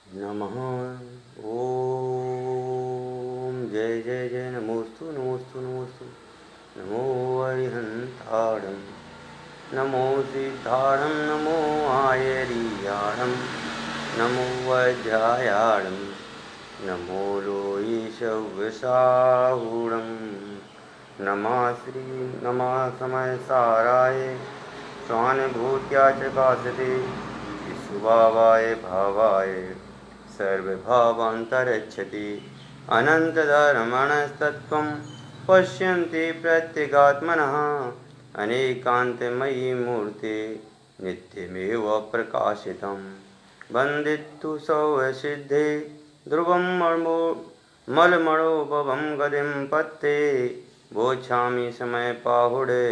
नमः। ओम जय जय जय नमोस्तु नमोस्तु नमोस्तु। नमो अरिहंताणं नमो सिद्धाणं नमो आयरीयाणं नमो वज्रायाणं नमो लोईशव्यसाहूणं नमः श्री नमः समय साराय स्वानुभूत्या च कासते स्वभावाय भावाय सर्वभावान्तरच्छति अनन्तधर्मणस्तत्त्वं पश्यन्ति प्रत्यगात्मनः अनेकान्तमयी मूर्ते नित्यमेव प्रकाशितं वन्दितु सौसिद्धे ध्रुवं मलमणोपवं गतिं पत्ते वोच्छामि समयपाहुडे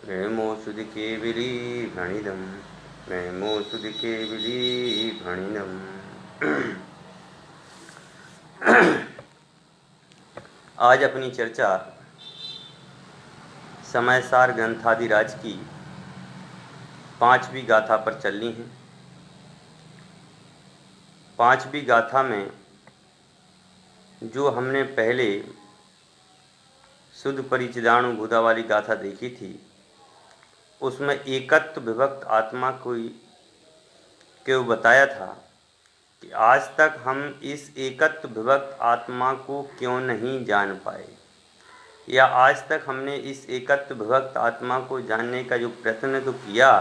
प्रेमो सुदिके विलीभणिदम् प्रेमो सुदिके विलीभणिदम्। आज अपनी चर्चा समयसार ग्रंथादिराज की 5वीं गाथा पर चलनी है। 5वीं गाथा में जो हमने पहले शुद्ध परिचिदानुभूता वाली गाथा देखी थी, उसमें एकत्व विभक्त आत्मा को बताया था कि आज तक हम इस एकत्व विभक्त आत्मा को क्यों नहीं जान पाए, या आज तक हमने इस एकत्व विभक्त आत्मा को जानने का जो प्रयत्न तो किया,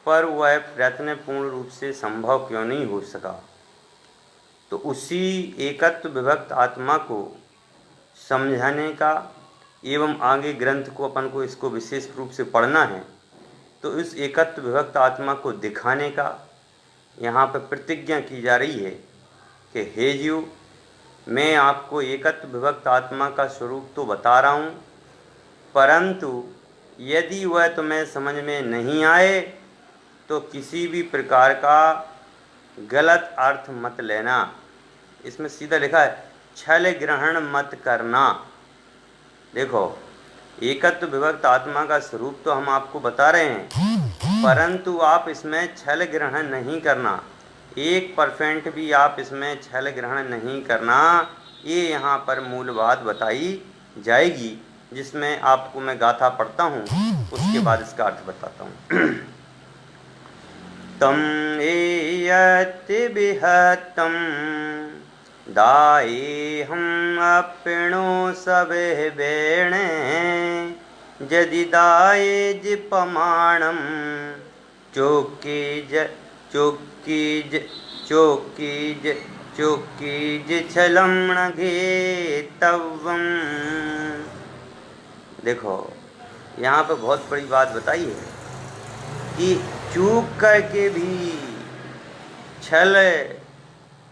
पर वह प्रयत्न पूर्ण रूप से संभव क्यों नहीं हो सका। तो उसी एकत्व विभक्त आत्मा को समझाने का एवं आगे ग्रंथ को अपन को इसको विशेष रूप से पढ़ना है, तो इस एकत्व विभक्त आत्मा को दिखाने का यहाँ पर प्रतिज्ञा की जा रही है कि हे जीव, मैं आपको एकत्व विभक्त आत्मा का स्वरूप तो बता रहा हूँ, परंतु यदि वह तुम्हें समझ में नहीं आए तो किसी भी प्रकार का गलत अर्थ मत लेना। इसमें सीधा लिखा है छल ग्रहण मत करना। देखो, एकत्व विभक्त आत्मा का स्वरूप तो हम आपको बता रहे हैं, परंतु आप इसमें छल ग्रहण नहीं करना। 1% भी आप इसमें छल ग्रहण नहीं करना। ये यहाँ पर मूल बात बताई जाएगी, जिसमें आपको मैं गाथा पढ़ता हूँ, उसके बाद इसका अर्थ बताता हूँ। तम एयति बिहत्तम दाये हम अपिणो सबे बेणे यदि दाये जिपमाणम चोकीज चोकीज चोकीज चोकीज छलमण घेतव्यम। देखो, यहाँ पे बहुत बड़ी बात बताई है कि चूक करके भी छल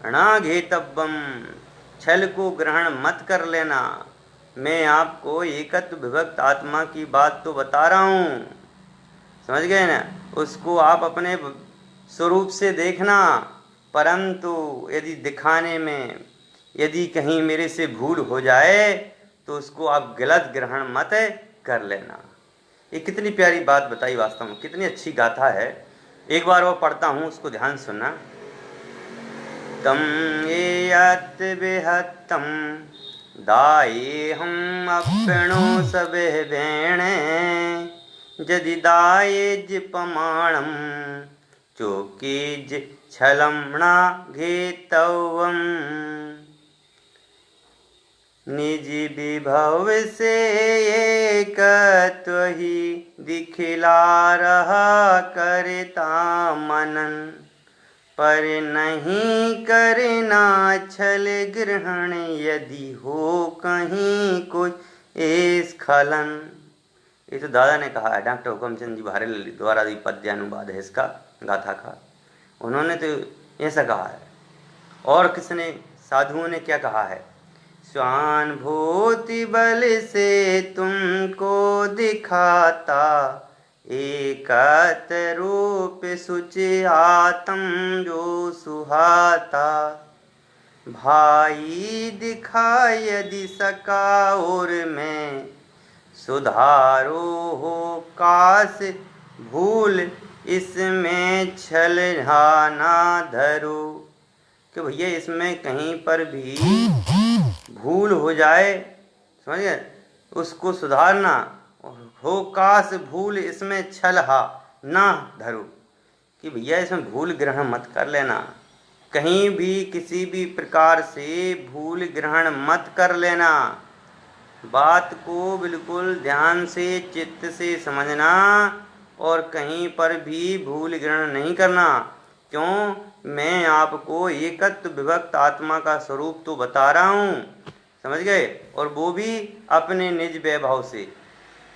ना घेतव्यम, छल को ग्रहण मत कर लेना। मैं आपको एकत्व विभक्त आत्मा की बात तो बता रहा हूँ, समझ गए ना। उसको आप अपने स्वरूप से देखना, परंतु यदि दिखाने में यदि कहीं मेरे से भूल हो जाए तो उसको आप गलत ग्रहण मत कर लेना। ये कितनी प्यारी बात बताई, वास्तव में कितनी अच्छी गाथा है। एक बार वो पढ़ता हूँ, उसको ध्यान सुनना। तम एयत बेहत्तम दाये हम अपिणो सबे बेणे यदि दाये जिपमाणम चोकीज छलमणा घेतव्यम। निज विभव से एकत्व ही दिखला रहा करता मनन, पर नहीं करना छल ग्रहण यदि हो कहीं कोई स्खलन। ये तो दादा ने कहा है, डॉक्टर हुकमचंद जी भारे द्वारा भी पद्यानुवाद है इसका, गाथा का। उन्होंने तो ऐसा कहा है। और किसने, साधुओं ने क्या कहा है? स्वानुभूति बल से तुमको दिखाता एकत रूप सुच आत्म जो सुहाता। भाई दिखा यदि सका और मैं सुधारो हो काश भूल इसमें छल ना धरो। कि भैया इसमें कहीं पर भी भूल हो जाए, समझिए, उसको सुधारना। हो काश भूल इसमें छल हा ना धरो, कि भैया इसमें भूल ग्रहण मत कर लेना, कहीं भी किसी भी प्रकार से भूल ग्रहण मत कर लेना। बात को बिल्कुल ध्यान से चित्त से समझना और कहीं पर भी भूल ग्रहण नहीं करना। क्यों? मैं आपको एकत्व विभक्त आत्मा का स्वरूप तो बता रहा हूँ, समझ गए, और वो भी अपने निज वैभव से।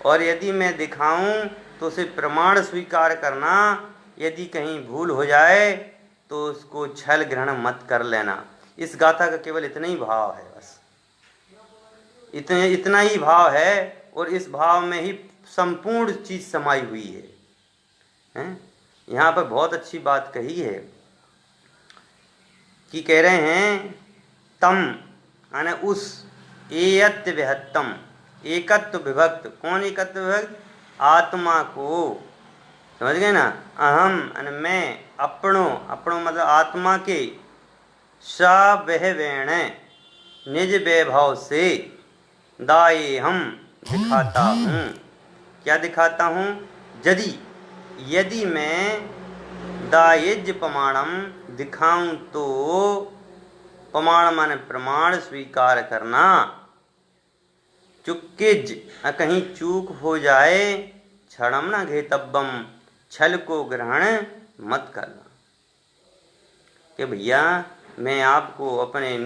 और यदि मैं दिखाऊं तो उसे प्रमाण स्वीकार करना, यदि कहीं भूल हो जाए तो उसको छल ग्रहण मत कर लेना। इस गाथा का केवल इतना ही भाव है, बस इतना ही भाव है, और इस भाव में ही संपूर्ण चीज समाई हुई है? यहाँ पर बहुत अच्छी बात कही है कि कह रहे हैं तम यानी उस, एयत्य विहत्तम, एकत्व विभक्त। कौन एकत्व विभक्त? आत्मा को, समझ गए ना। अहम यानी मैं, अपनों, अपनों मतलब आत्मा के, सा वह वेण निज वैभव से, दाये हम दिखाता हूँ। क्या दिखाता हूँ? यदि मैं दायज प्रमाणम दिखाऊं तो, प्रमाण माने प्रमाण स्वीकार करना, चुक्किज कहीं चूक हो जाए, क्षणम न घेतब्बम, छल को ग्रहण मत करना। कि भैया मैं आपको अपने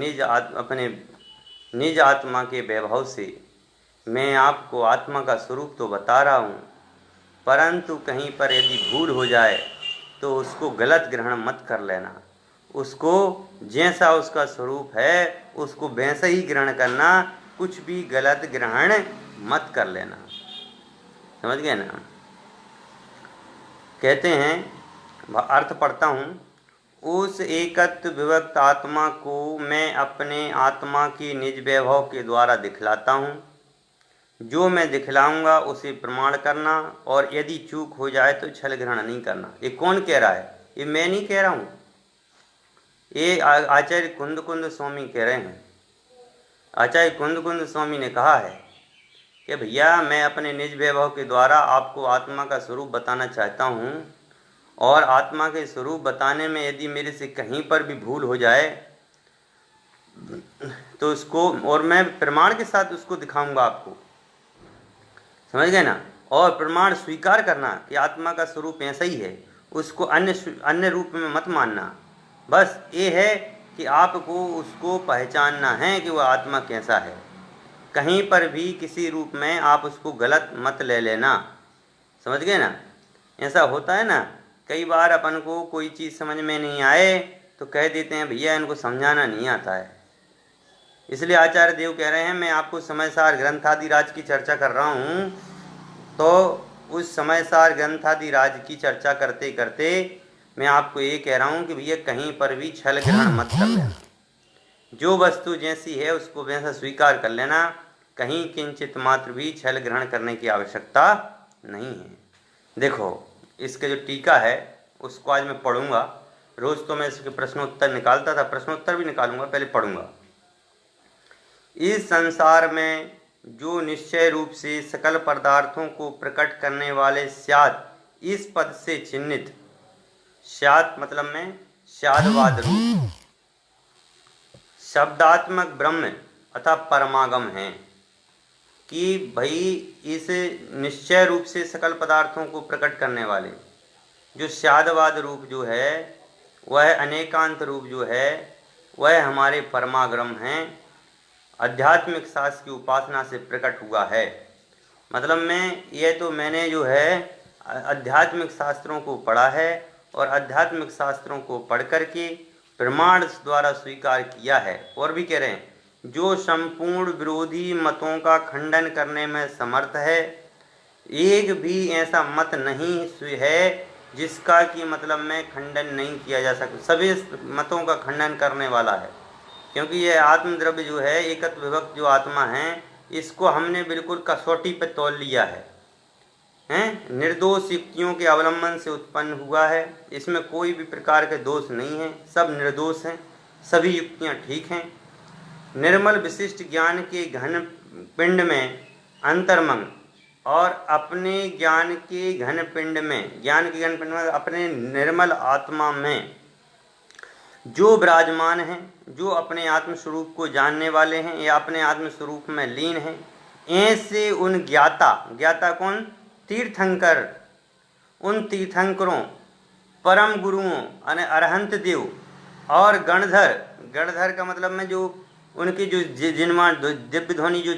निज आत्मा के वैभव से मैं आपको आत्मा का स्वरूप तो बता रहा हूँ, परंतु कहीं पर यदि भूल हो जाए तो उसको गलत ग्रहण मत कर लेना। उसको जैसा उसका स्वरूप है उसको वैसे ही ग्रहण करना, कुछ भी गलत ग्रहण मत कर लेना। समझ गए ना। कहते हैं, अर्थ पढ़ता हूँ, उस एकत्व विभक्त आत्मा को मैं अपने आत्मा की निज वैभव के द्वारा दिखलाता हूँ। जो मैं दिखलाऊंगा उसे प्रमाण करना, और यदि चूक हो जाए तो छल ग्रहण नहीं करना। ये कौन कह रहा है? ये मैं नहीं कह रहा हूँ, ये आचार्य कुंद स्वामी कह रहे हैं। आचार्य कुंद स्वामी ने कहा है कि भैया मैं अपने निज वैभव के द्वारा आपको आत्मा का स्वरूप बताना चाहता हूँ, और आत्मा के स्वरूप बताने में यदि मेरे से कहीं पर भी भूल हो जाए तो उसको, और मैं प्रमाण के साथ उसको दिखाऊंगा आपको, समझ गए ना। और प्रमाण स्वीकार करना कि आत्मा का स्वरूप ऐसा ही है, उसको अन्य रूप में मत मानना। बस ये है कि आपको उसको पहचानना है कि वह आत्मा कैसा है। कहीं पर भी किसी रूप में आप उसको गलत मत ले लेना, समझ गए ना। ऐसा होता है ना, कई बार अपन को कोई चीज़ समझ में नहीं आए तो कह देते हैं भैया इनको समझाना नहीं आता है। इसलिए आचार्य देव कह रहे हैं मैं आपको समयसार ग्रंथादि राज की चर्चा कर रहा हूँ, तो उस समयसार ग्रंथादि राज की चर्चा करते करते मैं आपको ये कह रहा हूँ कि भैया कहीं पर भी छल ग्रहण मत कर लेना। जो वस्तु जैसी है उसको वैसा स्वीकार कर लेना, कहीं किंचित मात्र भी छल ग्रहण करने की आवश्यकता नहीं है। देखो इसके जो टीका है उसको आज मैं पढ़ूंगा। रोज तो मैं इसके प्रश्नोत्तर निकालता था, प्रश्नोत्तर भी निकालूंगा, पहले पढ़ूंगा। इस संसार में जो निश्चय रूप से सकल पदार्थों को प्रकट करने वाले स्यात् इस पद से चिन्हित, स्यात् मतलब में स्यादवाद रूप शब्दात्मक ब्रह्म अथवा परमागम है, कि भाई इस निश्चय रूप से सकल पदार्थों को प्रकट करने वाले जो स्यादवाद रूप जो है, वह अनेकांत रूप जो है, वह हमारे परमागम हैं, आध्यात्मिक शास्त्र की उपासना से प्रकट हुआ है। मतलब में ये तो मैंने जो है आध्यात्मिक शास्त्रों को पढ़ा है, और आध्यात्मिक शास्त्रों को पढ़ करके प्रमाण द्वारा स्वीकार किया है। और भी कह रहे हैं जो संपूर्ण विरोधी मतों का खंडन करने में समर्थ है, एक भी ऐसा मत नहीं है जिसका कि मतलब में खंडन नहीं किया जा सकता, सभी मतों का खंडन करने वाला है। क्योंकि यह आत्मद्रव्य जो है, एकत्व विभक्त जो आत्मा है, इसको हमने बिल्कुल कसौटी पर तौल लिया है, निर्दोष युक्तियों के अवलंबन से उत्पन्न हुआ है। इसमें कोई भी प्रकार के दोष नहीं है, सब निर्दोष हैं। सभी युक्तियाँ ठीक हैं। निर्मल विशिष्ट ज्ञान के घन पिंड में अंतर्मंग और अपने ज्ञान के घन पिंड में अपने निर्मल आत्मा में जो विराजमान हैं, जो अपने आत्म स्वरूप को जानने वाले हैं या अपने आत्म स्वरूप में लीन हैं, ऐसे उन ज्ञाता कौन? तीर्थंकर, उन तीर्थंकरों, परम गुरुओं यानी अरहंत देव और गणधर का मतलब में जो उनकी जो जिनवा दिव्य ध्वनि जो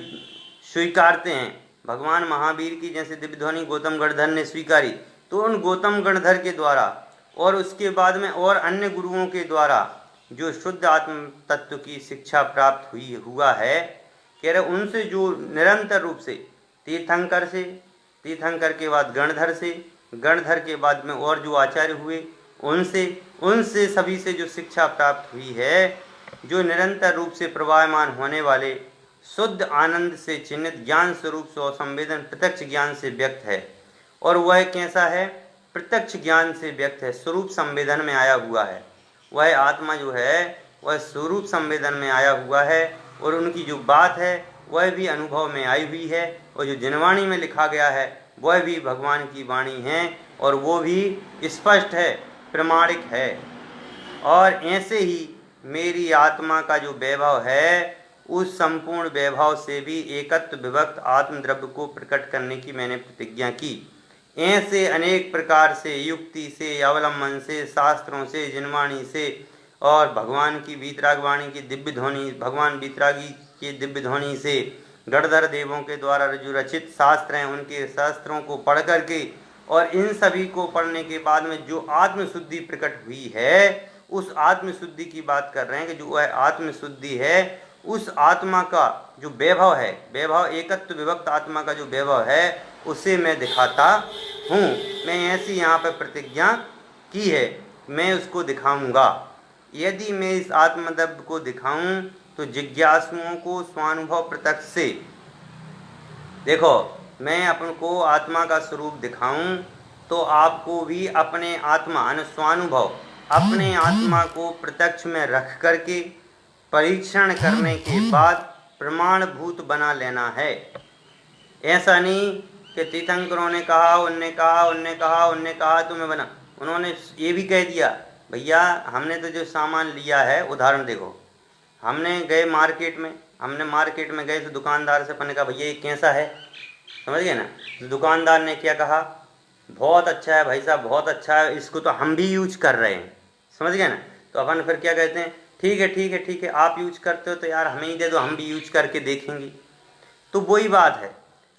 स्वीकारते हैं, भगवान महावीर की जैसे दिव्य ध्वनि गौतम गणधर ने स्वीकारी, तो उन गौतम गणधर के द्वारा और उसके बाद में और अन्य गुरुओं के द्वारा जो शुद्ध आत्म तत्व की शिक्षा प्राप्त हुआ है, कह रहे उनसे जो निरंतर रूप से तीर्थंकर के बाद गणधर के बाद में और जो आचार्य हुए उनसे सभी से जो शिक्षा प्राप्त हुई है, जो निरंतर रूप से प्रवाहमान होने वाले शुद्ध आनंद से चिन्हित ज्ञान स्वरूप स्वसंवेदन प्रत्यक्ष ज्ञान से व्यक्त है। और वह कैसा है? प्रत्यक्ष ज्ञान से व्यक्त है, स्वरूप संवेदन में आया हुआ है। वह आत्मा जो है वह स्वरूप संवेदन में आया हुआ है और उनकी जो बात है वह भी अनुभव में आई हुई है और जो जिनवाणी में लिखा गया है वह भी भगवान की वाणी है और वो भी स्पष्ट है, प्रमाणिक है। और ऐसे ही मेरी आत्मा का जो वैभव है उस संपूर्ण वैभव से भी एकत्व विभक्त आत्मद्रव्य को प्रकट करने की मैंने प्रतिज्ञा की। ऐसे अनेक प्रकार से युक्ति से, अवलंबन से, शास्त्रों से, जिनवाणी से और भगवान की वीतरागवाणी की दिव्य ध्वनि, भगवान वीतरागी की दिव्य ध्वनि से, गणधर देवों के द्वारा जो रचित शास्त्र हैं उनके शास्त्रों को पढ़ करके और इन सभी को पढ़ने के बाद में जो आत्मशुद्धि प्रकट हुई है, उस आत्मशुद्धि की बात कर रहे हैं कि जो वह आत्मशुद्धि है, उस आत्मा का जो वैभव है, वैभव एकत्व विभक्त आत्मा का जो वैभव है उसे मैं दिखाता हूँ। मैं ऐसी यहाँ पर प्रतिज्ञा की है, मैं उसको दिखाऊंगा। यदि मैं इस आत्मतत्व को दिखाऊं तो जिज्ञासुओं को स्वानुभव प्रत्यक्ष से, देखो मैं अपन को आत्मा का स्वरूप दिखाऊं तो आपको भी अपने आत्मा स्वानुभव अपने आत्मा को प्रत्यक्ष में रख करके परीक्षण करने के बाद प्रमाणभूत बना लेना है। ऐसा नहीं कि तीर्थंकरों ने कहा, उनने कहा तो मैं बना। उन्होंने ये भी कह दिया, भैया हमने तो जो सामान लिया है, उदाहरण देखो, हमने मार्केट में गए तो दुकानदार से अपन कहा भैया ये कैसा है, समझ गए ना। तो दुकानदार ने क्या कहा, बहुत अच्छा है भाई साहब, बहुत अच्छा है, इसको तो हम भी यूज कर रहे हैं, समझ गए ना। तो अपन फिर क्या कहते हैं, ठीक है, आप यूज करते हो तो यार हमें ही दे दो, हम भी यूज करके देखेंगे। तो वही बात है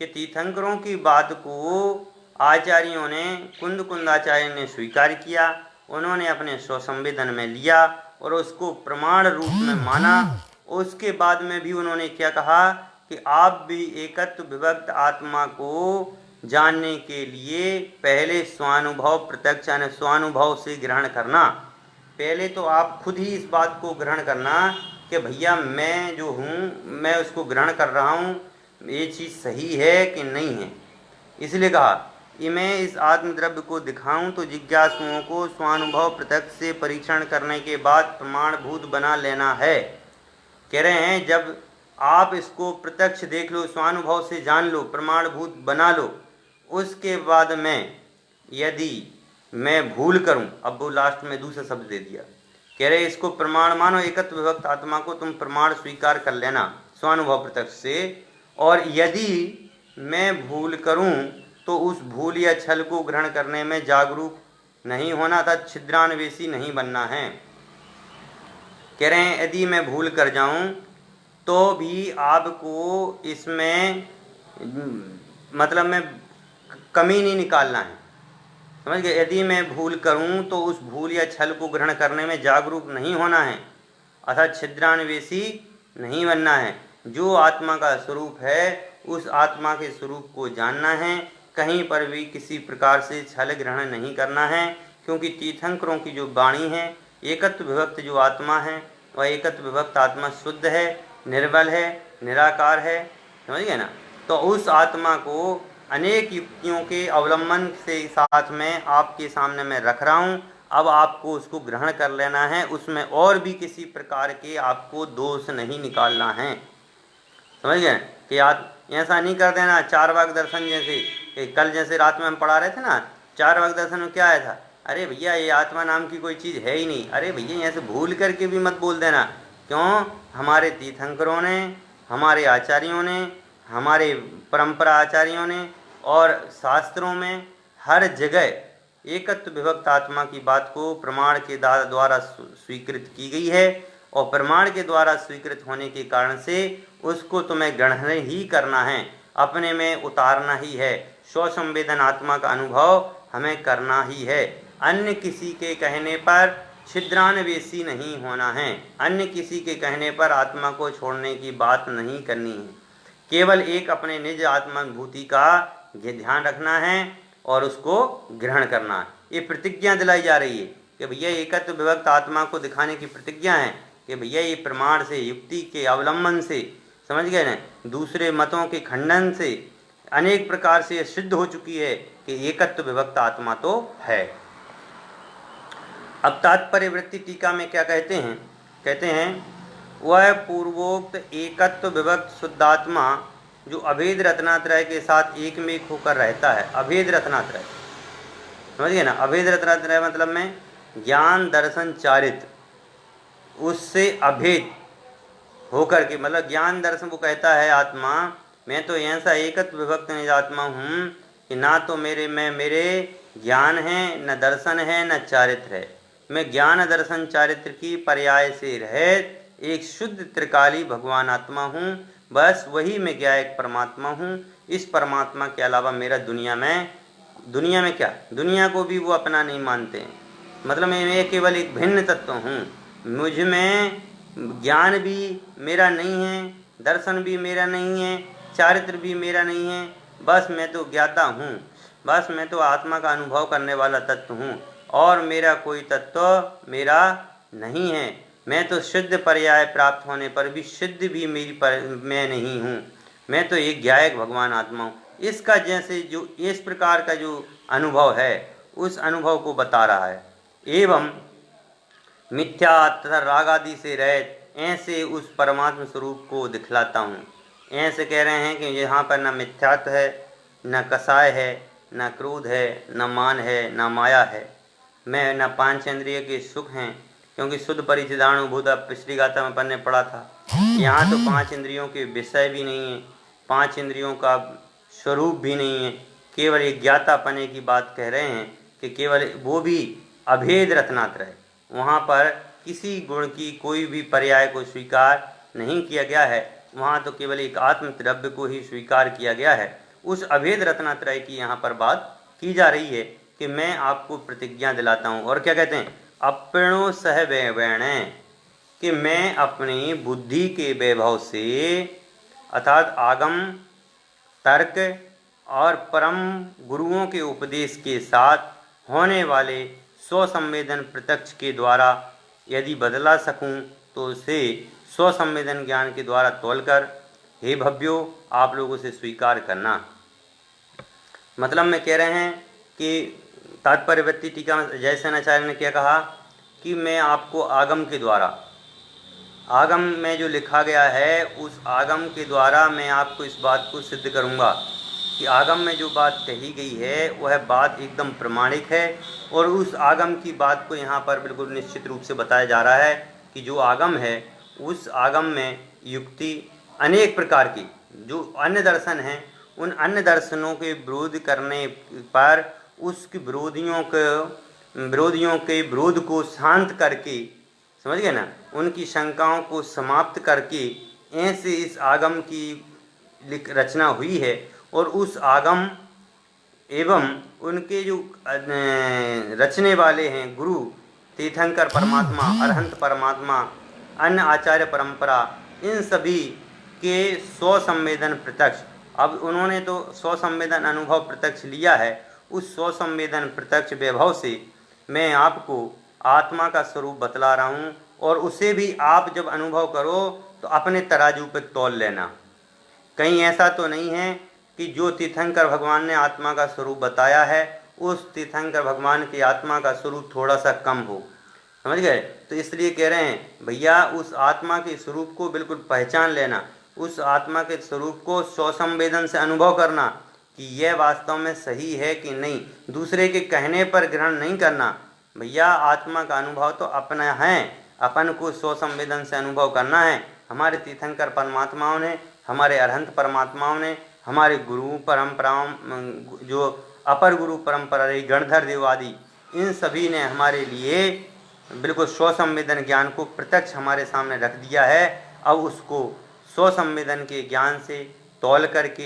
कि तीर्थंकरों की बात को आचार्यों ने, कुंदाचार्य ने स्वीकार किया, उन्होंने अपने स्वसंवेदन में लिया और उसको प्रमाण रूप में माना। उसके बाद में भी उन्होंने क्या कहा कि आप भी एकत्व विभक्त आत्मा को जानने के लिए पहले स्वानुभव प्रत्यक्ष यानी स्वानुभव से ग्रहण करना। पहले तो आप खुद ही इस बात को ग्रहण करना कि भैया मैं जो हूँ मैं उसको ग्रहण कर रहा हूँ, ये चीज़ सही है कि नहीं है। इसलिए कहा कि मैं इस आत्मद्रव्य को दिखाऊं तो जिज्ञासुओं को स्वानुभव प्रत्यक्ष से परीक्षण करने के बाद प्रमाणभूत बना लेना है। कह रहे हैं जब आप इसको प्रत्यक्ष देख लो, स्वानुभव से जान लो, प्रमाणभूत बना लो, उसके बाद में यदि मैं भूल करूं, अब वो लास्ट में दूसरा शब्द दे दिया, कह रहे इसको प्रमाण मानो, एकत्व विभक्त आत्मा को तुम प्रमाण स्वीकार कर लेना स्वानुभव प्रत्यक्ष से। और यदि मैं भूल करूं तो उस भूल या छल को ग्रहण करने में जागरूक नहीं होना था, छिद्रान्वेषी नहीं बनना है। कह रहे हैं यदि मैं भूल कर जाऊं तो भी आपको इसमें मतलब में कमी नहीं निकालना है, समझ गए। यदि मैं भूल करूं तो उस भूल या छल को ग्रहण करने में जागरूक नहीं होना है, अर्थात छिद्रान्वेषी नहीं बनना है। जो आत्मा का स्वरूप है उस आत्मा के स्वरूप को जानना है, कहीं पर भी किसी प्रकार से छल ग्रहण नहीं करना है, क्योंकि तीर्थंकरों की जो वाणी है, एकत्व विभक्त जो आत्मा है वह एकत्व विभक्त आत्मा शुद्ध है, निर्बल है, निराकार है, समझ गए ना। तो उस आत्मा को अनेक युक्तियों के अवलंबन से साथ में आपके सामने मैं रख रहा हूँ। अब आपको उसको ग्रहण कर लेना है, उसमें और भी किसी प्रकार के आपको दोष नहीं निकालना है। समझ गए कि याद ऐसा नहीं कर देना चार वाक दर्शन जैसे कि कल जैसे रात में हम पढ़ा रहे थे ना, चार वाक दर्शन में क्या आया था, अरे भैया ये आत्मा नाम की कोई चीज़ है ही नहीं। अरे भैया ऐसे भूल करके भी मत बोल देना। क्यों? हमारे तीर्थंकरों ने, हमारे आचार्यों ने, हमारे परंपरा आचार्यों ने और शास्त्रों में हर जगह एकत्व विभक्त आत्मा की बात को प्रमाण के द्वारा स्वीकृत की गई है, और प्रमाण के द्वारा स्वीकृत होने के कारण से उसको तुम्हें ग्रहण ही करना है, अपने में उतारना ही है। स्वसंवेदन आत्मा का अनुभव हमें करना ही है। अन्य किसी के कहने पर छिद्रान्वेषी नहीं होना है, अन्य किसी के कहने पर आत्मा को छोड़ने की बात नहीं करनी है। केवल एक अपने निज आत्मानुभूति का ध्यान रखना है और उसको ग्रहण करना है। ये प्रतिज्ञा दिलाई जा रही है कि भैया एकत्व विभक्त आत्मा को दिखाने की प्रतिज्ञा है कि भैया ये प्रमाण से, युक्ति के अवलंबन से, समझ गए ना, दूसरे मतों के खंडन से अनेक प्रकार से सिद्ध हो चुकी है कि एकत्व विभक्त आत्मा तो है। अब तात्पर्य वृत्ति टीका में क्या कहते हैं? कहते हैं वह पूर्वोक्त एकत्व विभक्त शुद्धात्मा जो अभेद रत्नात्रय के साथ एक में एक होकर रहता है। अभेद रत्नात्रय समझिए ना, अभेद रत्नात्रय मतलब में ज्ञान दर्शन चारित्र उससे अभेद होकर के, मतलब ज्ञान दर्शन वो कहता है आत्मा मैं तो ऐसा एकत्व विभक्त निज आत्मा हूँ कि ना तो मेरे ज्ञान है, न दर्शन है, न चारित्र है। मैं ज्ञान दर्शन चारित्र की पर्याय से रहित एक शुद्ध त्रिकाली भगवान आत्मा हूँ। बस वही मैं ज्ञायक परमात्मा हूँ। इस परमात्मा के अलावा मेरा दुनिया में क्या, दुनिया को भी वो अपना नहीं मानते हैं। मतलब मैं केवल एक भिन्न तत्व हूँ। मुझ में ज्ञान भी मेरा नहीं है, दर्शन भी मेरा नहीं है, चारित्र भी मेरा नहीं है। बस मैं तो ज्ञाता हूँ, बस मैं तो आत्मा का अनुभव करने वाला तत्व हूँ और मेरा कोई तत्व मेरा नहीं है। मैं तो शुद्ध पर्याय प्राप्त होने पर भी शुद्ध भी मैं नहीं हूँ। मैं तो एक ज्ञायक भगवान आत्मा हूँ। इसका जैसे जो इस प्रकार का जो अनुभव है उस अनुभव को बता रहा है। एवं मिथ्या तथा राग आदि से रहित ऐसे उस परमात्मा स्वरूप को दिखलाता हूँ। ऐसे कह रहे हैं कि यहाँ पर न मिथ्यात्व है, न कसाय है, न क्रोध है, न मान है, न माया है, मैं न पांचेंद्रिय के सुख हैं, क्योंकि शुद्ध परिचिदानुभूत पिछली गाथा में अपन ने पढ़ा था। यहाँ तो पांच इंद्रियों के विषय भी नहीं है, पांच इंद्रियों का स्वरूप भी नहीं है, केवल एक ज्ञातापने की बात कह रहे हैं कि केवल वो भी अभेद रत्नात्रय। वहाँ पर किसी गुण की कोई भी पर्याय को स्वीकार नहीं किया गया है, वहाँ तो केवल एक आत्म द्रव्य को ही स्वीकार किया गया है। उस अभेद रत्नात्रय की यहाँ पर बात की जा रही है कि मैं आपको प्रतिज्ञा दिलाता हूँ। और क्या कहते हैं? अपणो सह वैवैण, कि मैं अपनी बुद्धि के वैभव से अर्थात आगम, तर्क और परम गुरुओं के उपदेश के साथ होने वाले स्वसंवेदन प्रत्यक्ष के द्वारा यदि बदला सकूं तो उसे स्वसंवेदन ज्ञान के द्वारा तोलकर हे भव्यो आप लोगों से स्वीकार करना। मतलब में कह रहे हैं कि तात्पर्य वृत्ति टीका में जयसेनाचार्य ने क्या कहा कि मैं आपको आगम के द्वारा, आगम में जो लिखा गया है उस आगम के द्वारा मैं आपको इस बात को सिद्ध करूंगा कि आगम में जो बात कही गई है वह बात एकदम प्रमाणिक है। और उस आगम की बात को यहाँ पर बिल्कुल निश्चित रूप से बताया जा रहा है कि जो आगम है उस आगम में युक्ति अनेक प्रकार की, जो अन्य दर्शन हैं उन अन्य दर्शनों के विरोध करने पर उसके विरोधियों के विरोध को शांत करके, समझ गए ना, उनकी शंकाओं को समाप्त करके ऐसे इस आगम की रचना हुई है। और उस आगम एवं उनके जो रचने वाले हैं गुरु, तीर्थंकर परमात्मा, अरहंत परमात्मा, अन्य आचार्य परंपरा, इन सभी के स्वसंवेदन प्रत्यक्ष, अब उन्होंने तो स्वसंवेदन अनुभव प्रत्यक्ष लिया है, उस स्वसंवेदन प्रत्यक्ष वैभव से मैं आपको आत्मा का स्वरूप बतला रहा हूँ। और उसे भी आप जब अनुभव करो तो अपने तराजू पर तौल लेना। कहीं ऐसा तो नहीं है कि जो तीर्थंकर भगवान ने आत्मा का स्वरूप बताया है उस तीर्थंकर भगवान की आत्मा का स्वरूप थोड़ा सा कम हो। समझ गए? तो इसलिए कह रहे हैं भैया उस आत्मा के स्वरूप को बिल्कुल पहचान लेना, उस आत्मा के स्वरूप को स्वसंवेदन से अनुभव करना कि यह वास्तव में सही है कि नहीं, दूसरे के कहने पर ग्रहण नहीं करना। भैया आत्मा का अनुभव तो अपना है, अपन को स्वसंवेदन से अनुभव करना है। हमारे तीर्थंकर परमात्माओं ने, हमारे अरहंत परमात्माओं ने, हमारे गुरु परंपराओं, जो अपर गुरु परंपरा रही, गणधर देव आदि, इन सभी ने हमारे लिए बिल्कुल स्वसंवेदन ज्ञान को प्रत्यक्ष हमारे सामने रख दिया है। अब उसको स्वसंवेदन के ज्ञान से तौल करके,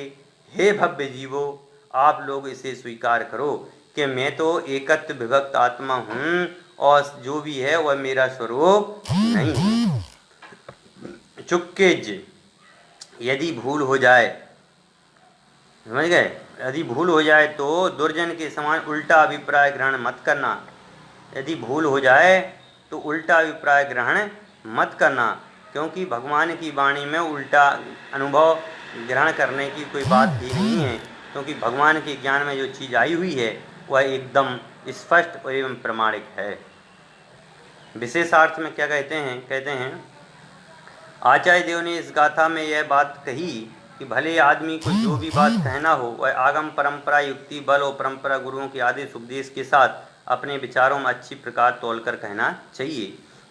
हे भव्य जीवो, आप लोग इसे स्वीकार करो कि मैं तो एकत्व विभक्त आत्मा हूँ और जो भी है वह मेरा स्वरूप नहीं है। चुक्केज, यदि भूल हो जाए, समझ गए, यदि भूल हो जाए तो दुर्जन के समान उल्टा अभिप्राय ग्रहण मत करना। यदि भूल हो जाए तो उल्टा अभिप्राय ग्रहण मत करना, क्योंकि भगवान की वाणी में उल्टा अनुभव ग्रहण करने की कोई बात ही नहीं है, क्योंकि भगवान के ज्ञान में जो चीज़ आई हुई है वह एकदम स्पष्ट एवं प्रमाणिक है। विशेषार्थ में क्या कहते हैं आचार्य देव ने इस गाथा में यह बात कही कि भले आदमी को जो भी बात कहना हो वह आगम परंपरा, युक्ति, बल और परंपरा, गुरुओं के आदेश उपदेश के साथ अपने विचारों में अच्छी प्रकार तोलकर कहना चाहिए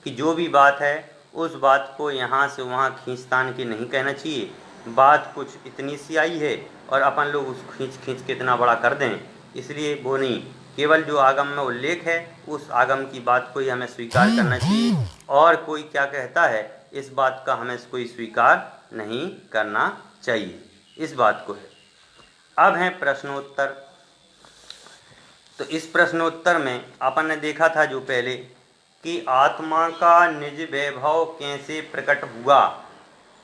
कि जो भी बात है उस बात को यहाँ से वहाँ खींचतान के नहीं कहना चाहिए। बात कुछ इतनी सी आई है और अपन लोग उस खींच के इतना बड़ा कर दें, इसलिए वो नहीं, केवल जो आगम में उल्लेख है उस आगम की बात को ही हमें स्वीकार करना चाहिए, और कोई क्या कहता है इस बात का हमें कोई स्वीकार नहीं करना चाहिए। इस बात को है। अब है प्रश्नोत्तर। तो इस प्रश्नोत्तर में अपन ने देखा था जो पहले कि आत्मा का निज वैभव कैसे प्रकट हुआ,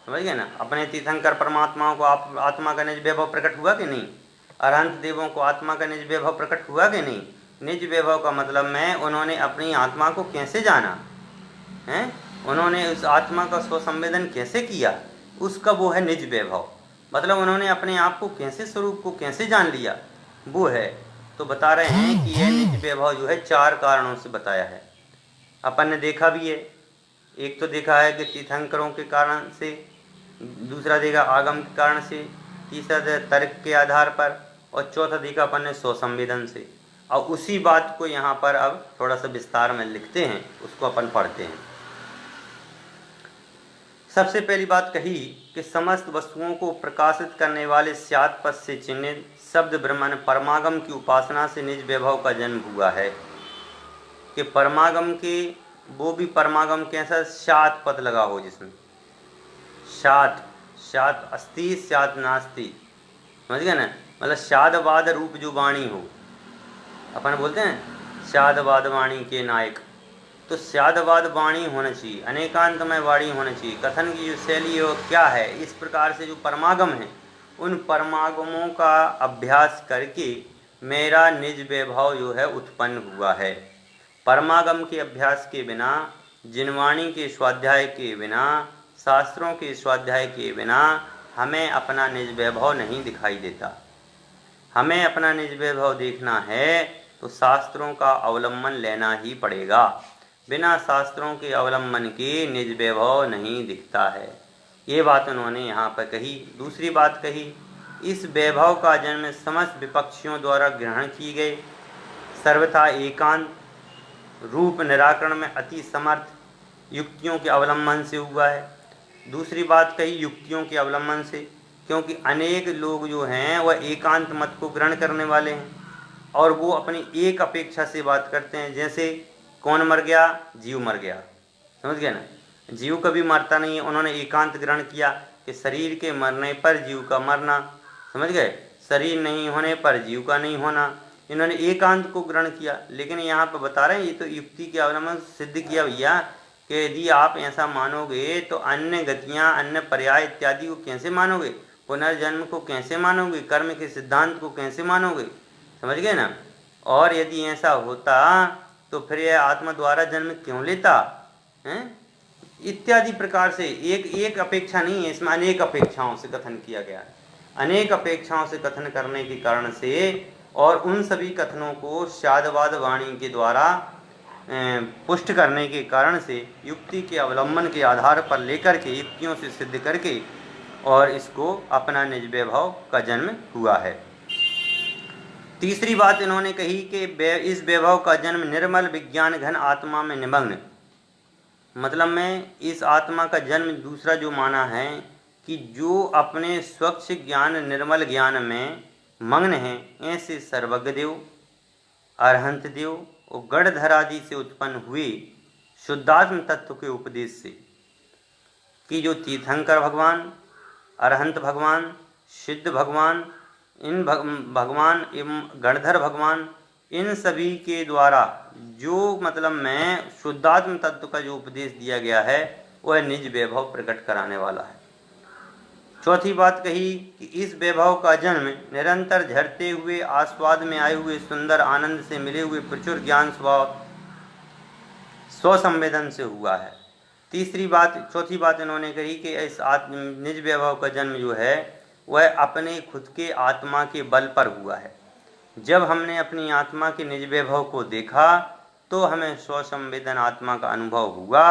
समझ गए ना। अपने तीर्थंकर परमात्माओं को आत्मा का निज वैभव प्रकट हुआ कि नहीं, अरहंत देवों को आत्मा का निज वैभव प्रकट हुआ कि नहीं। निज वैभव का मतलब में उन्होंने अपनी आत्मा को कैसे जाना है, उन्होंने उस आत्मा का स्वसंवेदन कैसे किया, उसका वो है निज वैभव। मतलब उन्होंने अपने आप को कैसे, स्वरूप को कैसे जान लिया, वो है। तो बता रहे हैं कि यह निज वैभव जो है 4 कारणों से बताया है। अपन ने देखा भी है, एक तो देखा है कि तीर्थंकरों के कारण से, दूसरा देखा आगम के कारण से, तीसरा तर्क के आधार पर, और चौथा देखा अपन ने स्वसंवेदन से। और उसी बात को यहाँ पर अब थोड़ा सा विस्तार में लिखते हैं, उसको अपन पढ़ते हैं। सबसे पहली बात कही कि समस्त वस्तुओं को प्रकाशित करने वाले स्यात् पद से चिन्हित शब्द ब्रह्मन परमागम की उपासना से निज वैभव का जन्म हुआ है। कि परमागम के, वो भी परमागम कैसा, स्यात् पद लगा हो, जिसमें स्यात् अस्ति स्यात् नास्ति, समझ गए ना। मतलब स्यादवाद रूप जो वाणी हो, अपन बोलते हैं स्यादवाद वाणी के नायक, तो स्यादवाद वाणी होना चाहिए, अनेकांतमय वाणी होना चाहिए। कथन की जो शैली है वो क्या है, इस प्रकार से जो परमागम है उन परमागमों का अभ्यास करके मेरा निज वैभव जो है उत्पन्न हुआ है। परमागम के अभ्यास के बिना, जिनवाणी के स्वाध्याय के बिना, शास्त्रों के स्वाध्याय के बिना हमें अपना निज वैभव नहीं दिखाई देता। हमें अपना निज वैभव देखना है तो शास्त्रों का अवलंबन लेना ही पड़ेगा। बिना शास्त्रों के अवलंबन के निज वैभव नहीं दिखता है। ये बात उन्होंने यहाँ पर कही। दूसरी बात कही, इस वैभव का जन्म समस्त विपक्षियों द्वारा ग्रहण की गए सर्वथा एकांत रूप निराकरण में अति समर्थ युक्तियों के अवलंबन से हुआ है। दूसरी बात कही युक्तियों के अवलंबन से, क्योंकि अनेक लोग जो हैं वह एकांत मत को ग्रहण करने वाले हैं और वो अपनी एक अपेक्षा से बात करते हैं। जैसे कौन मर गया, जीव मर गया, समझ गए ना। जीव कभी मरता नहीं है, उन्होंने एकांत ग्रहण किया कि शरीर के मरने पर जीव का मरना, समझ गए, शरीर नहीं होने पर जीव का नहीं होना, इन्होंने एकांत को ग्रहण किया। लेकिन यहाँ पर बता रहे हैं ये तो युक्ति के अवलंबन सिद्ध किया भैया कि यदि आप ऐसा मानोगे तो अन्य गतियाँ, अन्य पर्याय इत्यादि को कैसे मानोगे, पुनर्जन्म को कैसे मानोगे, कर्म के सिद्धांत को कैसे मानोगे, समझ गए ना। और यदि ऐसा होता तो फिर यह आत्मा द्वारा जन्म क्यों लेता हैं, इत्यादि प्रकार से एक अपेक्षा नहीं है, इसमें अनेक अपेक्षाओं से कथन किया गया है। अनेक अपेक्षाओं से कथन करने के कारण से और उन सभी कथनों को शादवाद वाणी के द्वारा पुष्ट करने के कारण से युक्ति के अवलंबन के आधार पर लेकर के युक्तियों से सिद्ध करके और इसको अपना निज वैभव का जन्म हुआ है। तीसरी बात इन्होंने कही कि इस वैभव का जन्म निर्मल विज्ञान घन आत्मा में निमग्न, मतलब में इस आत्मा का जन्म दूसरा जो माना है कि जो अपने स्वच्छ ज्ञान निर्मल ज्ञान में मग्न हैं, ऐसे सर्वज्ञ देव, अरहंत देव और गणधर आदि से उत्पन्न हुए शुद्धात्म तत्व के उपदेश से, कि जो तीर्थंकर भगवान, अरहंत भगवान, सिद्ध भगवान, इन भगवान एवं गणधर भगवान, इन सभी के द्वारा जो मतलब में शुद्धात्म तत्व का जो उपदेश दिया गया है वह निज वैभव प्रकट कराने वाला है। चौथी बात कही कि इस वैभव का जन्म निरंतर झरते हुए आस्वाद में आए हुए सुंदर आनंद से मिले हुए प्रचुर ज्ञान स्वभाव स्वसंवेदन से हुआ है। चौथी बात इन्होंने कही कि इस निज वैभव का जन्म जो है वह अपने खुद के आत्मा के बल पर हुआ है। जब हमने अपनी आत्मा के निज वैभव को देखा तो हमें स्वसंवेदन आत्मा का अनुभव हुआ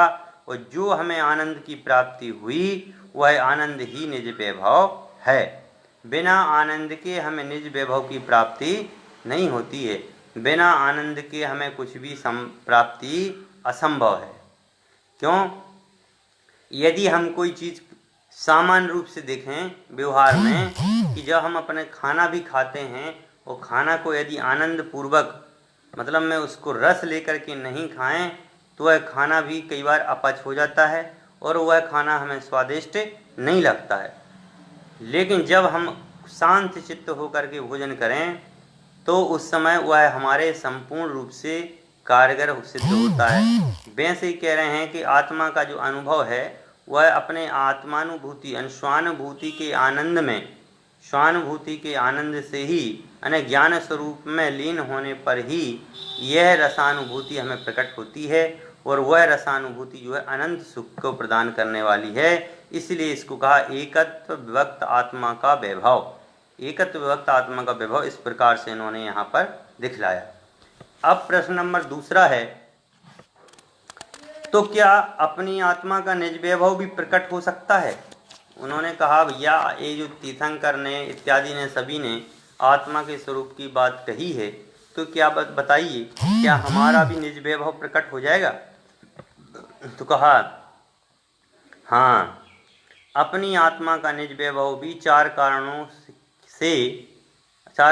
और जो हमें आनंद की प्राप्ति हुई वह आनंद ही निज वैभव है। बिना आनंद के हमें निज वैभव की प्राप्ति नहीं होती है। बिना आनंद के हमें कुछ भी प्राप्ति असंभव है। क्यों? यदि हम कोई चीज़ सामान्य रूप से देखें व्यवहार में कि जब हम अपने खाना भी खाते हैं और खाना को यदि आनंद पूर्वक मतलब में उसको रस लेकर के नहीं खाएं तो वह खाना भी कई बार अपच हो जाता है और वह खाना हमें स्वादिष्ट नहीं लगता है। लेकिन जब हम शांत चित्त होकर के भोजन करें तो उस समय वह हमारे संपूर्ण रूप से कारगर सिद्ध होता है। वैसे ही कह रहे हैं कि आत्मा का जो अनुभव है वह अपने आत्मानुभूति स्वानुभूति के आनंद में स्वानुभूति के आनंद से ही यानी ज्ञान स्वरूप में लीन होने पर ही यह रसानुभूति हमें प्रकट होती है और वह रसानुभूति जो है अनंत सुख को प्रदान करने वाली है। इसलिए इसको कहा एकत्व विभक्त आत्मा का वैभव। एकत्व विभक्त आत्मा का वैभव इस प्रकार से इन्होंने यहाँ पर दिखलाया। अब प्रश्न नंबर दूसरा है, तो क्या अपनी आत्मा का निज वैभव भी प्रकट हो सकता है? उन्होंने कहा भैया ये जो तीर्थंकर ने इत्यादि ने सभी ने आत्मा के स्वरूप की बात कही है, तो क्या बताइए क्या हमारा भी निज वैभव प्रकट हो जाएगा? तो कहा हाँ, अपनी आत्मा का निज वैभव भी चार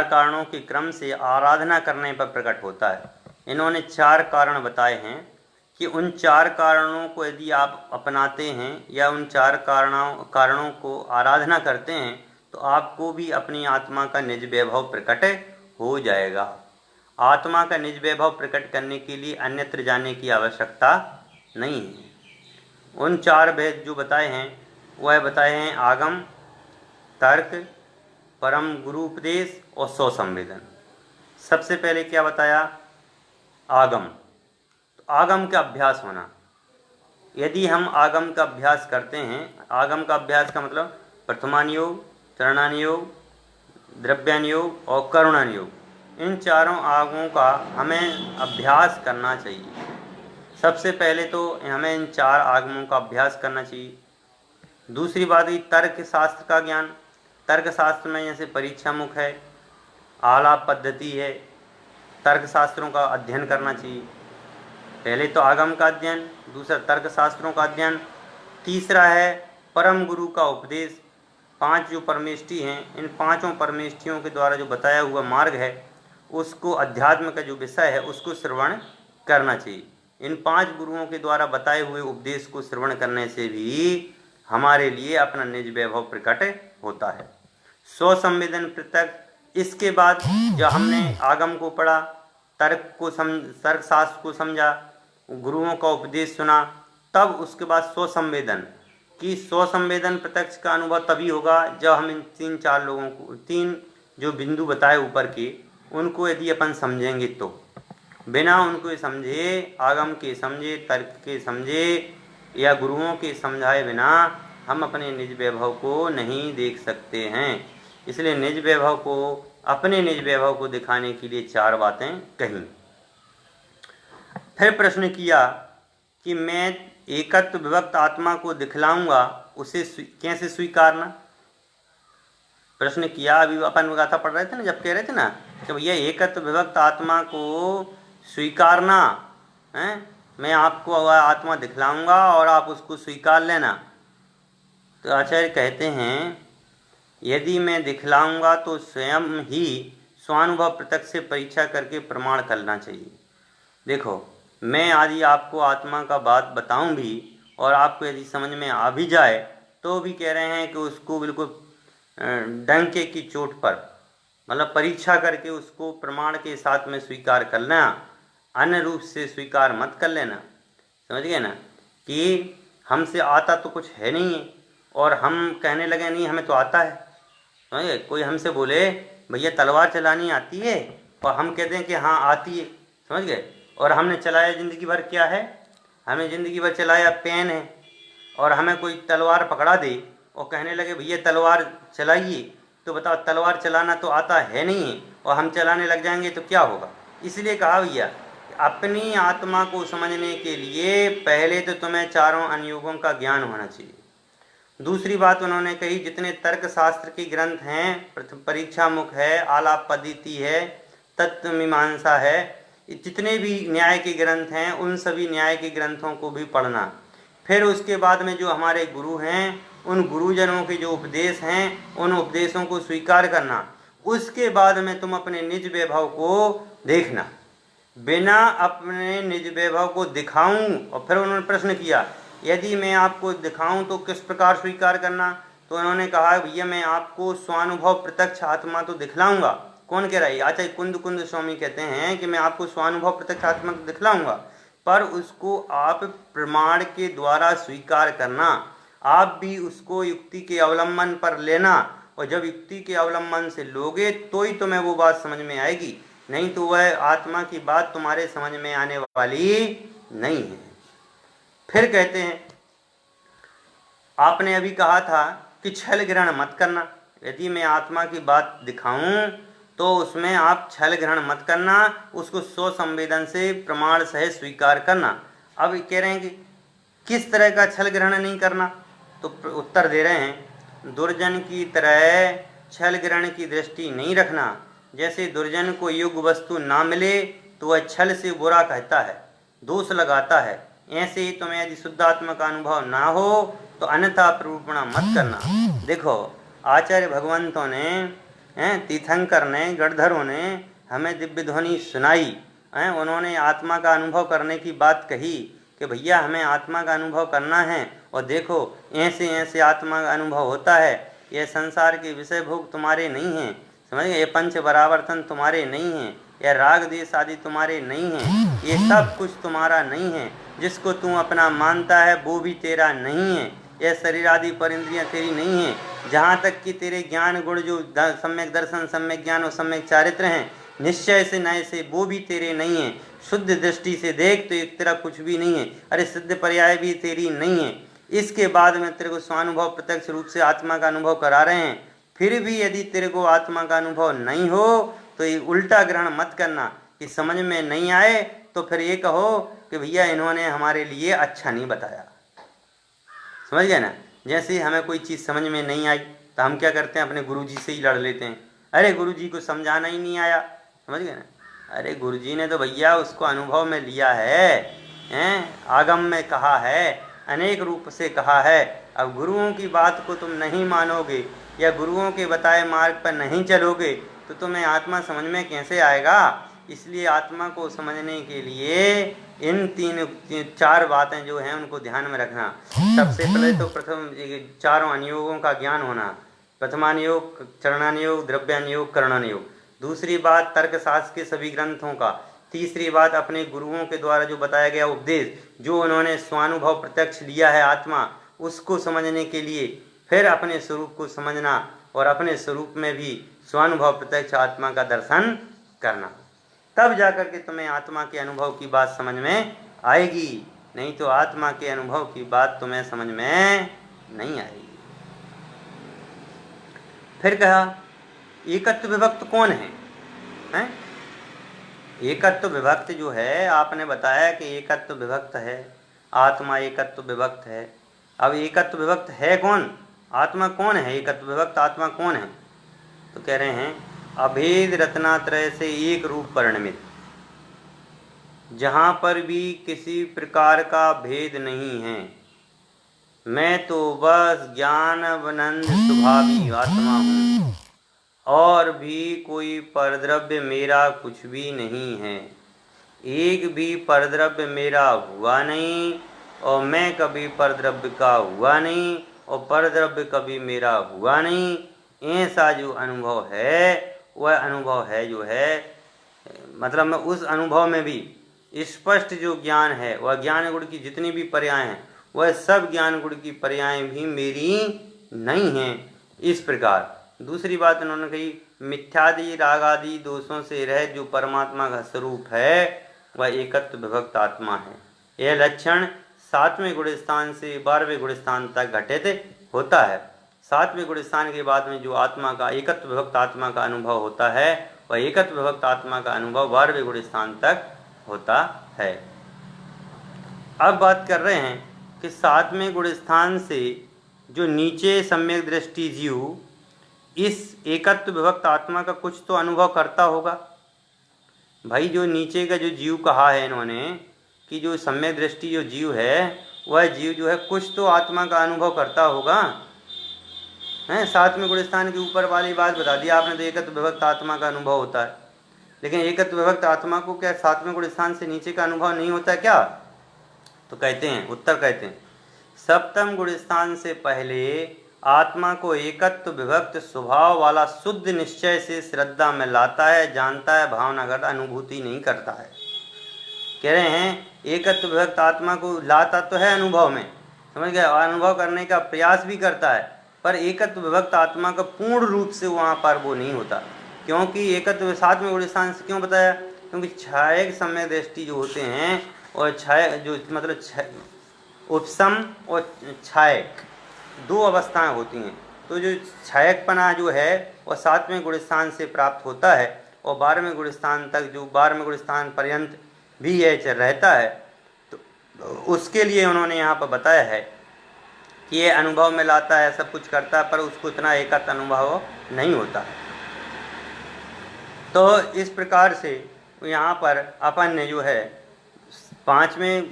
कारणों के क्रम से आराधना करने पर प्रकट होता है। इन्होंने चार कारण बताए हैं कि उन चार कारणों को यदि आप अपनाते हैं या उन चार कारणों को आराधना करते हैं तो आपको भी अपनी आत्मा का निज वैभव प्रकट हो जाएगा। आत्मा का निज वैभव प्रकट करने के लिए अन्यत्र जाने की आवश्यकता नहीं है। उन चार भेद जो बताए हैं वह बताए हैं आगम, तर्क, परम गुरु उपदेश और स्वसंवेदन। सबसे पहले क्या बताया? आगम। तो आगम का अभ्यास होना। यदि हम आगम का अभ्यास करते हैं, आगम का अभ्यास का मतलब प्रथमान योग, चरणान योग, द्रव्यान योग और करुणान योग, इन चारों आगमों का हमें अभ्यास करना चाहिए। सबसे पहले तो हमें इन चार आगमों का अभ्यास करना चाहिए। दूसरी बात है तर्क शास्त्र का ज्ञान। तर्क शास्त्र में जैसे परीक्षा मुख है, आलाप पद्धति है, तर्क शास्त्रों का अध्ययन करना चाहिए। पहले तो आगम का अध्ययन, दूसरा तर्क शास्त्रों का अध्ययन, तीसरा है परम गुरु का उपदेश। पांच जो परमेष्ठी हैं, इन पांचों परमेष्ठियों के द्वारा जो बताया हुआ मार्ग है उसको, अध्यात्म का जो विषय है उसको श्रवण करना चाहिए। इन पांच गुरुओं के द्वारा बताए हुए उपदेश को श्रवण करने से भी हमारे लिए अपना निज वैभव प्रकट होता है। स्वसंवेदन पृथक। इसके बाद जब हमने आगम को पढ़ा, तर्क शास्त्र को समझा, गुरुओं का उपदेश सुना, तब उसके बाद स्वसंवेदन कि स्वसंवेदन प्रत्यक्ष का अनुभव तभी होगा जब हम इन तीन जो बिंदु बताए ऊपर के उनको यदि अपन समझेंगे तो। बिना उनको समझे, आगम के समझे, तर्क के समझे या गुरुओं के समझाए बिना हम अपने निज वैभव को नहीं देख सकते हैं। इसलिए निज वैभव को अपने निज वैभव को दिखाने के लिए 4 बातें कहीं। फिर प्रश्न किया कि मैं एकत्व विभक्त आत्मा को दिखलाऊंगा, उसे कैसे स्वीकारना। प्रश्न किया, अभी अपन गाथा पढ़ रहे थे ना, जब कह रहे थे ना कि भैया एकत्व विभक्त आत्मा को स्वीकारना है, मैं आपको आत्मा दिखलाऊंगा और आप उसको स्वीकार लेना। तो आचार्य कहते हैं, यदि मैं दिखलाऊंगा तो स्वयं ही स्वानुभव प्रत्यक्ष से परीक्षा करके प्रमाण करना चाहिए। देखो, मैं यदि आपको आत्मा का बात बताऊं भी और आपको यदि समझ में आ भी जाए तो भी कह रहे हैं कि उसको बिल्कुल डंके की चोट पर, मतलब परीक्षा करके उसको प्रमाण के साथ में स्वीकार कर लेना, अन्य रूप से स्वीकार मत कर लेना। समझ गए ना, कि हमसे आता तो कुछ है नहीं है और हम कहने लगे नहीं हमें तो आता है। समझ गए, कोई हमसे बोले भैया तलवार चलानी आती है और हम कहते हैं कि हाँ आती है। समझ गए, और हमने चलाया ज़िंदगी भर क्या है, हमें ज़िंदगी भर चलाया पेन है, और हमें कोई तलवार पकड़ा दे और कहने लगे भैया तलवार चलाइए, तो बताओ तलवार चलाना तो आता है नहीं है और हम चलाने लग जाएंगे तो क्या होगा। इसलिए कहा भैया अपनी आत्मा को समझने के लिए पहले तो तुम्हें चारों अनुयोगों का ज्ञान होना चाहिए। दूसरी बात उन्होंने कही, जितने तर्क शास्त्र के ग्रंथ हैं, परीक्षा मुख है, आलाप पद्धति है, तत्व मीमांसा है, जितने भी न्याय के ग्रंथ हैं उन सभी न्याय के ग्रंथों को भी पढ़ना। फिर उसके बाद में जो हमारे गुरु हैं उन गुरुजनों के जो उपदेश हैं उन उपदेशों को स्वीकार करना। उसके बाद में तुम अपने निज वैभव को देखना। बिना अपने निज वैभव को दिखाऊं, और फिर उन्होंने प्रश्न किया यदि मैं आपको दिखाऊं तो किस प्रकार स्वीकार करना। तो उन्होंने कहा भैया मैं आपको स्वानुभव प्रत्यक्ष आत्मा तो दिखलाऊंगा। कौन कह रहा है, आचार्य कुंद स्वामी कहते हैं कि मैं आपको स्वानुभव प्रत्यक्ष आत्मा को दिखलाऊंगा, पर उसको आप प्रमाण के द्वारा स्वीकार करना। आप भी उसको युक्ति के अवलंबन पर लेना, और जब युक्ति के अवलंबन से लोगे तो ही तुम्हें वो बात समझ में आएगी, नहीं तो वह आत्मा की बात तुम्हारे समझ में आने वाली नहीं है। फिर कहते हैं, आपने अभी कहा था कि छल ग्रहण मत करना। यदि मैं आत्मा की बात दिखाऊं तो उसमें आप छल ग्रहण मत करना, उसको सो संवेदन से प्रमाण सहित स्वीकार करना। अब कह रहे हैं कि किस तरह का छल ग्रहण नहीं करना, तो उत्तर दे रहे हैं, दुर्जन की तरह छल ग्रहण की दृष्टि नहीं रखना। जैसे दुर्जन को योग्य वस्तु ना मिले तो वह छल से बुरा कहता है, दोष लगाता है, ऐसे ही तुम्हें यदि शुद्धात्मा का अनुभव ना हो तो अन्यथा प्ररूपणा मत करना। देखो, आचार्य भगवंतों ने, तीर्थंकर ने, गणधरों ने हमें दिव्य ध्वनि सुनाई, उन्होंने आत्मा का अनुभव करने की बात कही कि भैया हमें आत्मा का अनुभव करना है, और देखो ऐसे ऐसे आत्मा का अनुभव होता है। यह संसार के विषय भोग तुम्हारे नहीं हैं, समझ गए, ये पंच परावर्तन तुम्हारे नहीं हैं, यह राग देश आदि तुम्हारे नहीं हैं, ये सब कुछ तुम्हारा नहीं है। जिसको तू अपना मानता है वो भी तेरा नहीं है, यह शरीर आदि पर इंद्रियाँ तेरी नहीं है। जहाँ तक कि तेरे ज्ञान गुण जो सम्यक दर्शन, सम्यक ज्ञान और सम्यक चारित्र हैं, निश्चय से नए से वो भी तेरे नहीं है। शुद्ध दृष्टि से देख तो एक तेरा कुछ भी नहीं है, अरे सिद्ध पर्याय भी तेरी नहीं है। इसके बाद में तेरे को स्वानुभव प्रत्यक्ष रूप से आत्मा का अनुभव करा रहे हैं, फिर भी यदि तेरे को आत्मा का अनुभव नहीं हो तो ये उल्टा ग्रहण मत करना कि समझ में नहीं आए तो फिर ये कहो कि भैया इन्होंने हमारे लिए अच्छा नहीं बताया। समझ गए ना, जैसे हमें कोई चीज़ समझ में नहीं आई तो हम क्या करते हैं, अपने गुरुजी से ही लड़ लेते हैं, अरे गुरुजी को समझाना ही नहीं आया। समझ गए ना, अरे गुरुजी ने तो भैया उसको अनुभव में लिया है, आगम में कहा है, अनेक रूप से कहा है। अब गुरुओं की बात को तुम नहीं मानोगे या गुरुओं के बताए मार्ग पर नहीं चलोगे तो तुम्हें आत्मा समझ में कैसे आएगा। इसलिए आत्मा को समझने के लिए इन चार बातें जो हैं उनको ध्यान में रखना। सबसे पहले तो प्रथम चारों अनुयोगों का ज्ञान होना, प्रथमानुयोग, चरणानुयोग, द्रव्यानुयोग, करणानुयोग। दूसरी बात तर्कशास्त्र के सभी ग्रंथों का। तीसरी बात अपने गुरुओं के द्वारा जो बताया गया उपदेश, जो उन्होंने स्वानुभव प्रत्यक्ष लिया है आत्मा, उसको समझने के लिए फिर अपने स्वरूप को समझना और अपने स्वरूप में भी स्वानुभव प्रत्यक्ष आत्मा का दर्शन करना। तब जाकर के तुम्हें आत्मा के अनुभव की बात समझ में आएगी, नहीं तो आत्मा के अनुभव की बात तुम्हें समझ में नहीं आएगी। फिर कहा एकत्व विभक्त कौन है? हैं? एकत्व विभक्त जो है, आपने बताया कि एकत्व विभक्त है, आत्मा एकत्व विभक्त है। अब एकत्व विभक्त है कौन? आत्मा कौन है? एकत्व विभक्त आत्मा कौन है? तो कह रहे हैं अभेद रत्नात्रय से एक रूप परिणमित, जहाँ पर भी किसी प्रकार का भेद नहीं है। मैं तो बस ज्ञान अनंत स्वभावी आत्मा हूँ, और भी कोई परद्रव्य मेरा कुछ भी नहीं है। एक भी परद्रव्य मेरा हुआ नहीं, और मैं कभी परद्रव्य का हुआ नहीं, और परद्रव्य कभी मेरा हुआ नहीं। ऐसा जो अनुभव है, वह अनुभव है जो है, मतलब मैं उस अनुभव में भी स्पष्ट जो ज्ञान है, वह ज्ञान गुण की जितनी भी पर्याय हैं, वह सब ज्ञान गुण की पर्याय भी मेरी नहीं हैं। इस प्रकार दूसरी बात उन्होंने कही, मिथ्यादि रागादि दोषों से रहित जो परमात्मा का स्वरूप है, वह एकत्व विभक्त आत्मा है। यह लक्षण 7वें गुण स्थान से 12वें गुण स्थान तक घटित होता है। 7वें गुण स्थान के बाद में जो आत्मा का एकत्व विभक्त आत्मा का अनुभव होता है, वह एकत्व विभक्त आत्मा का अनुभव 12वें गुण स्थान तक होता है। अब बात कर रहे हैं कि 7वें गुण स्थान से जो नीचे सम्यक दृष्टि जीव इस एकत्व विभक्त आत्मा का कुछ तो अनुभव करता होगा। भाई जो नीचे का जो जीव कहा है इन्होंने कि जो सम्यक दृष्टि जो जीव है, वह जीव जो है कुछ तो आत्मा का अनुभव करता होगा। हैं, 7वें गुण स्थान के ऊपर वाली बात बता दी आपने, तो एकत्व विभक्त आत्मा का अनुभव होता है। लेकिन एकत्व विभक्त आत्मा को क्या 7वें गुण स्थान से नीचे का अनुभव नहीं होता क्या? तो कहते हैं, उत्तर कहते हैं, सप्तम गुण स्थान से पहले आत्मा को एकत्व विभक्त स्वभाव वाला शुद्ध निश्चय से श्रद्धा में लाता है, जानता है, भावना करता, अनुभूति नहीं करता है। कह रहे हैं एकत्व विभक्त आत्मा को लाता तो है अनुभव में, समझ गए, अनुभव करने का प्रयास भी करता है, पर एकत्व विभक्त आत्मा का पूर्ण रूप से वहाँ पर वो नहीं होता। क्योंकि एकत्व 7वें गुण स्थान से क्यों बताया? क्योंकि छायक सम्यक दृष्टि जो होते हैं, और छाय जो मतलब उपसम और छायक दो अवस्थाएं होती हैं। तो जो छायकपना जो है वह 7वें गुण स्थान से प्राप्त होता है, और 12वें गुण स्थान तक, जो 12वें गुण स्थान पर्यंत भी यह रहता है। तो उसके लिए उन्होंने यहाँ पर बताया है कि ये अनुभव में लाता है, सब कुछ करता है, पर उसको इतना एकत्र अनुभव नहीं होता है। तो इस प्रकार से यहाँ पर अपन ने जो है 5वें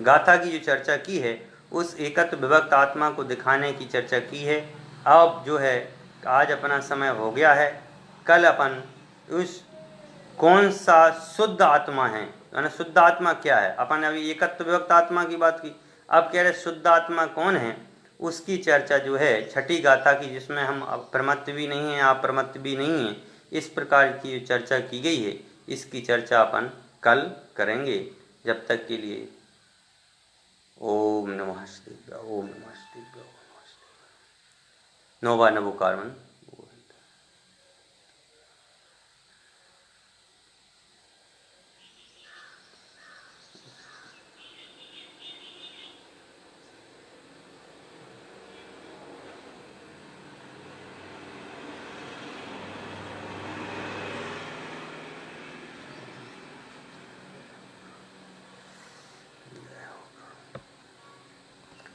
गाथा की जो चर्चा की है, उस एकत्व विभक्त आत्मा को दिखाने की चर्चा की है। अब जो है आज अपना समय हो गया है, कल अपन उस कौन सा शुद्ध आत्मा है, यानी शुद्ध आत्मा क्या है, अपन अभी एकत्व विभक्त आत्मा की बात की, अब कह रहे शुद्ध आत्मा कौन है, उसकी चर्चा जो है छठी गाथा की, जिसमें हम प्रमत्त भी नहीं हैं, अप्रमत्त भी नहीं हैं, इस प्रकार की जो चर्चा की गई है, इसकी चर्चा अपन कल करेंगे। जब तक के लिए ओम नमः शिवाय, ओम नमः शिवाय, ओम नमः शिवाय। नोवा नवोकारमन।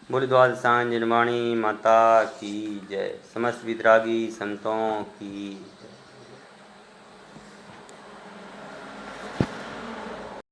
बोले द्वादशांजन वाणी माता की जय, समस्त वितरागी संतों की जय।